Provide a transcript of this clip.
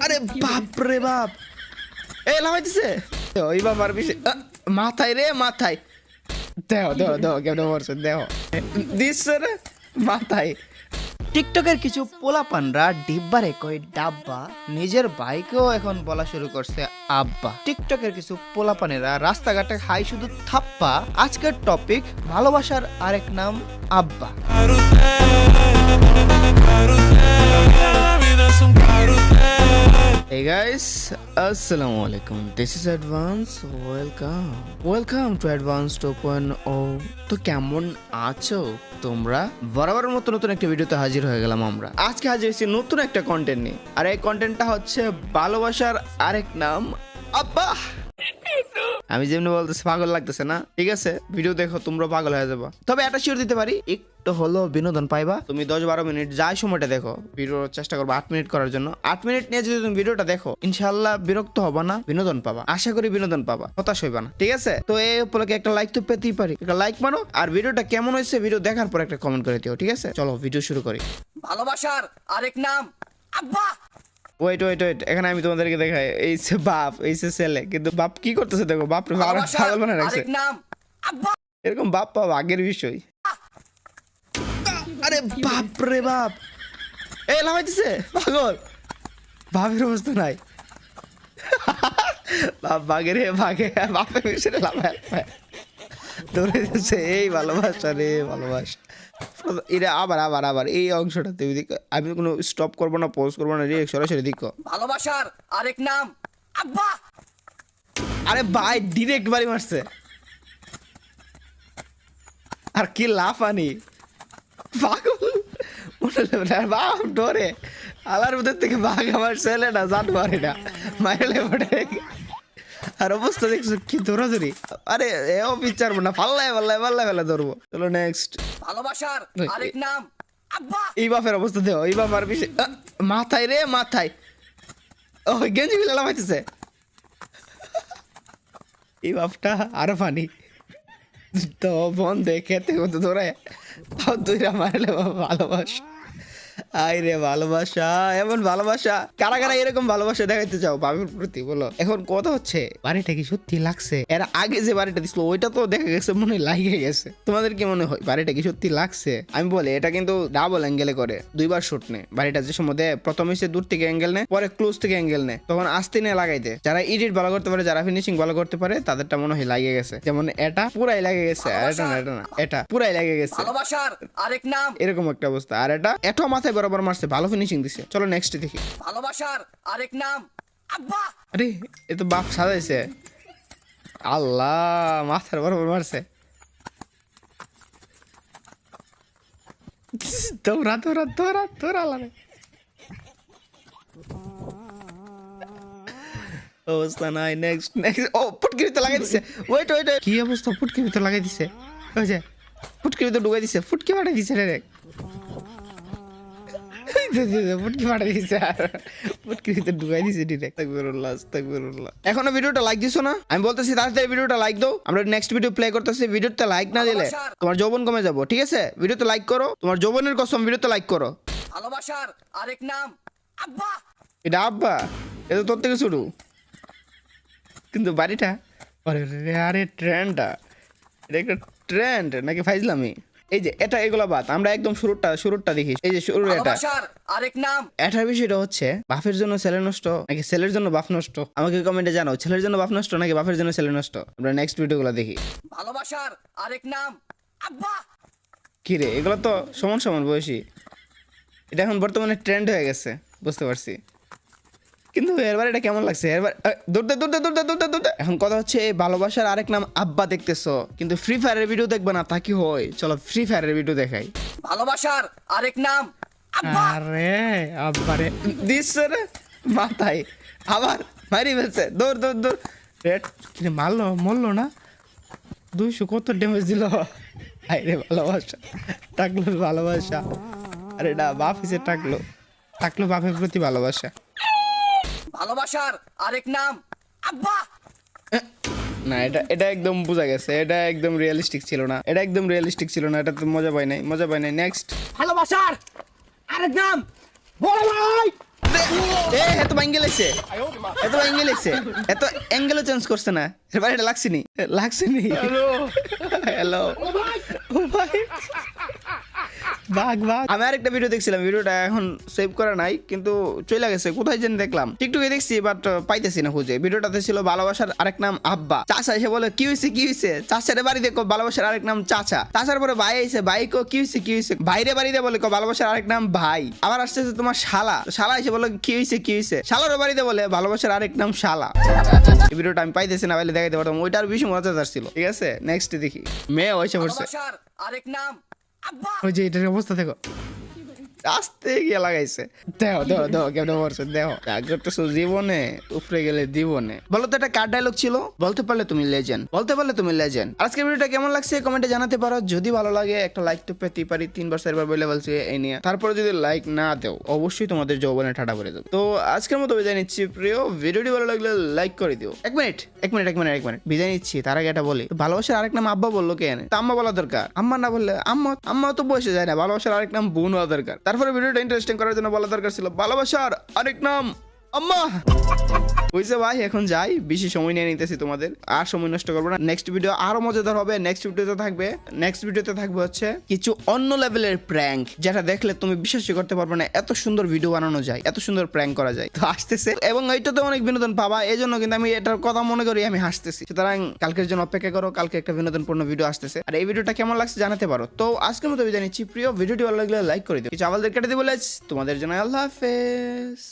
আরে বাপ রে বাপ, এই লাগাইতেছে ওই বাবার বিষয় মাথায় রে মাথায়। দেহ দেহ দেহ কেমন মরছে দেহ দিচ্ছে রে মাথায়। টিকটকের কিছু পোলাপানরা ডিব্বারে কই ডাব্বা, নিজের বাইকেও এখন বলা শুরু করছে আব্বা। টিকটকের কিছু পোলাপানেরা রাস্তাঘাটে হাই শুধু থাপ্পা। আজকের টপিক ভালোবাসার আরেক নাম আব্বা। Hey guys, Assalamu alaikum. This is Advance. Welcome to Advance 2.0. তো কেমন আছো তোমরা? বরাবরের মতো নতুন একটা ভিডিওতে হাজির হয়ে গেলাম আমরা। আজকে হাজির হয়েছি নতুন একটা কন্টেন্ট নিয়ে, আর এই কন্টেন্টটা হচ্ছে ভালোবাসার আরেক নাম আব্বা। আমি যেমনি বলতেছি পাগল লাগতেছে না? ঠিক আছে, ভিডিও দেখো, তোমরা পাগল হয়ে যাবো। তবে একটা শিওর দিতে পারি, একটু হলো বিনোদন পাইবা। তুমি 10-12 মিনিট যাই সময়টা দেখো, ভিডিওর চেষ্টা করবো 8 মিনিট করার জন্য। 8 মিনিট নিয়ে যদি তুমি ভিডিওটা দেখো, ইনশাআল্লাহ বিরক্ত হবা না, বিনোদন পাবা। আশা করি বিনোদন পাবা, হতাশ হইবা না। ঠিক আছে, তো এই উপলক্ষে একটা লাইক তো পেতেই পারি। একটা লাইক মারো, আর ভিডিওটা কেমন হয়েছে ভিডিও দেখার পর একটা কমেন্ট করে দিও। ঠিক আছে, চলো ভিডিও শুরু করি। ভালোবাসার আরেক নাম আব্বা। ওয়েট, এখানে আমি তোমাদেরকে দেখাই, এই সে বাপ, এই সে ছেলে, কিন্তু বাপ কি করতেছে দেখো, বাপ পাগল বানায় রাখছে। আরেক নাম আব্বা। এরকম বাপ পাওয়া আগের বিষয়। আরে বাপ রে বাপ, এই লাগাইতেছে পাগল, বাপের অবস্থা নাই। বাপ বাঘের বাঘে বাপের বিষয়ে লাগায় ধরে দিচ্ছে। এই ভালোবাসা রে ভালোবাসা। এটা আবার এই অংশটা তুমি দেখো, আমি কোনো স্টপ করবো না, পজ করবো না, ডিরেক্ট সরাসরি দেখো। ভালোবাসার আরেক নাম আব্বা। আরে ভাই ডিরেক্ট বাড়ি মারছে, আর কি লাফানি পাগল। বাপ ডরে আলার মধ্যে থেকে বাঘ আমার ছেলে না, জান মারে না, মাইলে পড়ে। আর অবস্থা দেখছো কি দৌড়াদৌড়ি। আরে এও পিচার না, পাল্লায় ধরবো। চলো নেক্সট। ভালোবাসার আরেক নাম আব্বা। এই বাপের অবস্থা দেও, এই বাপ আর বিষয় মাথায় রে মাথায়। ও গেঞ্জি গুলো লাগাইতেছে। এই বাপটা আরো ফানি। তো বোন দেখে কত দৌড়ায়, তাও দুইরা মারলে ভালোবাসা। আই রে ভালোবাসা, এমন ভালোবাসা। কারা এরকম ভালোবাসা দেখাইতে চাও বাবির প্রতি বলো? এখন কথা হচ্ছে, বাড়িটা কি সত্যি লাগছে? এর আগে যে বাড়িটা দিছিল ওইটা তো দেখা গেছে মনে লাগে গেছে। তোমাদের কি মনে হয় বাড়িটা কি সত্যি লাগছে? আমি বলি, এটা কিন্তু ডাবল অ্যাঙ্গেলে করে, দুইবার শুট নেয় বাড়িটা। যে সময় দেয়, প্রথমে সে দূর থেকে অ্যাঙ্গেল নেয়, পরে ক্লোজ থেকে অ্যাঙ্গেল নেয়, তখন আস্তে নিয়ে লাগাইতে। যারা এডিট ভালো করতে পারে, যারা ফিনিশিং ভালো করতে পারে, তাদেরটা মনে হয় লাগে গেছে। যেমন এটা পুরাই লাগে গেছে, এটা পুরাই লাগে গেছে। ভালোবাসার আরেক নাম এরকম একটা অবস্থা। আর এটা মাথায় বরাবর মারছে, ভালো ফিনিশিং দিছে। চলো নেক্সট দেখি। ভালোবাসার আরেক নাম আব্বা। আরে এ তো বাপ সাজাইছে। আল্লাহ, মাথার বরাবর মারছে। তোরা লাগে অবস্থা নাই। নেক্সট ও ফুটকির ভিতরে লাগাই দিছে। ওয়েট কি অবস্থা, ফুটকির ভিতরে লাগাই দিছে। ওই যে ফুটকির ভিতরে ঢুকাই দিছে, ফুটকি পাঠাই দিছে ডাইরেক্ট। ফুটকি পাঠাই দিছে, আর ফুটকির ভিতরে ঢুকাই দিছে ডিরেক্ট। আস্তাগফিরুল্লাহ। এখনো ভিডিওটা লাইক দিছো না? আমি বলতেছি তাড়াতাড়ি ভিডিওটা লাইক দাও। আমরা নেক্সট ভিডিও প্লে করতেছি। ভিডিওতে লাইক না দিলে তোমার যৌবন কমে যাবো। ঠিক আছে, ভিডিওতে লাইক করো, তোমার যৌবনের কসম, ভিডিওতে লাইক করো। ভালোবাসার আরেক নাম আব্বা। এটা আব্বা, এটা তোর থেকে শুরু, কিন্তু বাড়িটা আরে ট্রেন্ডটা, এটা একটা ট্রেন্ড নাকি ফাইজলামি? এই যে এটা, এগুলো বাদ, আমরা একদম শুরুটা দেখি। এই যে শুরু, এটা আরেক নাম। এটার বিষয়টা হচ্ছে, বাপের জন্য ছেলে নষ্ট নাকি ছেলের জন্য বাপ নষ্ট? আমাকে কমেন্টে জানাও, ছেলের জন্য বাপ নষ্ট নাকি বাপের জন্য ছেলে নষ্ট? আমরা নেক্সট ভিডিওগুলো দেখি। ভালোবাসার আরেক নাম আব্বা। কি রে, এগুলো তো সমান বয়সী। এটা এখন বর্তমানে ট্রেন্ড হয়ে গেছে, বুঝতে পারছি। কিন্তু এরবার এটা কেমন লাগছে? এরবার দৌড়তে। এখন কথা হচ্ছে, এই ভালোবাসার আরেক নাম আব্বা দেখতেছো, কিন্তু ফ্রি ফায়ারের ভিডিও দেখবে না, তা কি হয়? চলো ফ্রি ফায়ারের ভিডিও দেখাই। ভালোবাসার আরেক নাম আব্বা। আরে আব্বারে দিচ্ছে রে মাথায়, আবার মারি ফেলছে। দৌড় রেড কিনে মরলো না? 200 কত ড্যামেজ দিল। আরে ভালোবাসা টাকলো, ভালোবাসা। আরে না, বাপ হিসেবে টাকলো বাপের প্রতি ভালোবাসা। ভালোবাসার আরেক নাম আব্বা। না, এটা একদম বোঝা গেছে, এটা একদম রিয়েলিস্টিক ছিল না, এটা তো মজা পাই নাই। নেক্সট। ভালোবাসার আরেক নাম বড় ভাই। এত ভাঙ্গে লাগছে এত অ্যাঙ্গেলও চেঞ্জ করছে না এবার এটা লাগছেনি হ্যালো ও ভাই বাঘ আমি আরেকটা ভিডিও দেখছিলাম, ভিডিওটা এখন সেভ করা নাই কিন্তু চলে গেছে কোথায় যেন দেখলাম, টিকটকে দেখছি বাট পাইতেছি না খুঁজে। ভিডিওটাতে ছিল ভালোবাসার আরেক নাম আব্বা। চাচা এসে বলে কি হয়েছে চাচারে বাড়ি দেখো ভালোবাসার আরেক নাম চাচা। চাচার পরে ভাই আইছে, ভাই কো কি হয়েছে ভাইরে বাড়িতে বলে ভালোবাসার আরেক নাম ভাই। আবার আসতেছে তোমার শালা এসে বলে কি হয়েছে শালার বাড়িতে বলে ভালোবাসার আরেক নাম শালা। এই ভিডিওটা আমি পাইতেছি না, পাইলে দেখাইতে পারতাম, ওইটার বেশি মজাদার ছিল। ঠিক আছে নেক্সট দেখি, মেয়ে হয়েছে পড়ছে ভালোবাসার আরেক নাম আব্বা। ওই যে এটার অবস্থা দেখো, আস্তে গিয়ে লাগাইছে। দেহ কেমন পড়ছে দেহ, আগেরটা জীবনে উপরে গেলে জীবনে। বলো তো এটা কার ডায়লগ ছিল? বলতে পারলে তুমি লেজেন্ড। আজকের ভিডিওটা কেমন লাগছে কমেন্টে জানাতে পারো। যদি ভালো লাগে একটা লাইক তো পেতেই পারি, 3 4 বলে বলছি এই নিয়ে। তারপরে যদি লাইক না দেও অবশ্যই তোমাদের যৌবনে ঠাটা করে দেবো। তো আজকের মতো বিদায় নিচ্ছি প্রিয়, ভিডিওটি ভালো লাগলে লাইক করে দিও। এক মিনিট বিদায় নিচ্ছি, তার আগে এটা বলি, ভালোবাসার আরেক নাম আব্বা বললো কেন? তা আম্মা বলা দরকার, আম্মা না বললে আম্মা তো বসে যায় না, ভালোবাসার আরেক নাম বোন হওয়া দরকার। তারপরে ভিডিওটা ইন্টারেস্টিং করার জন্য বলা দরকার ছিল ভালোবাসার আরেক নাম আম্মা। বুঝছে ভাই, এখন যাই, বেশি সময় নিয়ে নিতেছি তোমাদের, আর সময় নষ্ট করবো না। নেক্সট ভিডিও আরো মজাদার হবে। নেক্সট ভিডিওতে থাকবে হচ্ছে কিছু অন্য লেভেলের প্র্যাঙ্ক, যেটা দেখলে তুমি বিশ্বাসই করতে পারবে না এত সুন্দর ভিডিও বানানো যায়, এত সুন্দর প্র্যাঙ্ক করা যায়। তো আসতেছে এবং এইটাতে অনেক বিনোদন পাবা, এই জন্য কিন্তু আমি এটার কথা মনে করি আমি হাসতেছি। সুতরাং কালকের জন্য অপেক্ষা করো, কালকে একটা বিনোদনপূর্ণ ভিডিও আসতেছে। আর এই ভিডিওটা কেমন লাগছে জানাতে পারো। তো আজকের মতো বিদায় নিচ্ছি প্রিয়, ভিডিওটি ভালো লাগলে লাইক করে দিও। কিছু আমাদের কেটে দিব, তোমাদের জন্য আল্লাহ হাফেজ।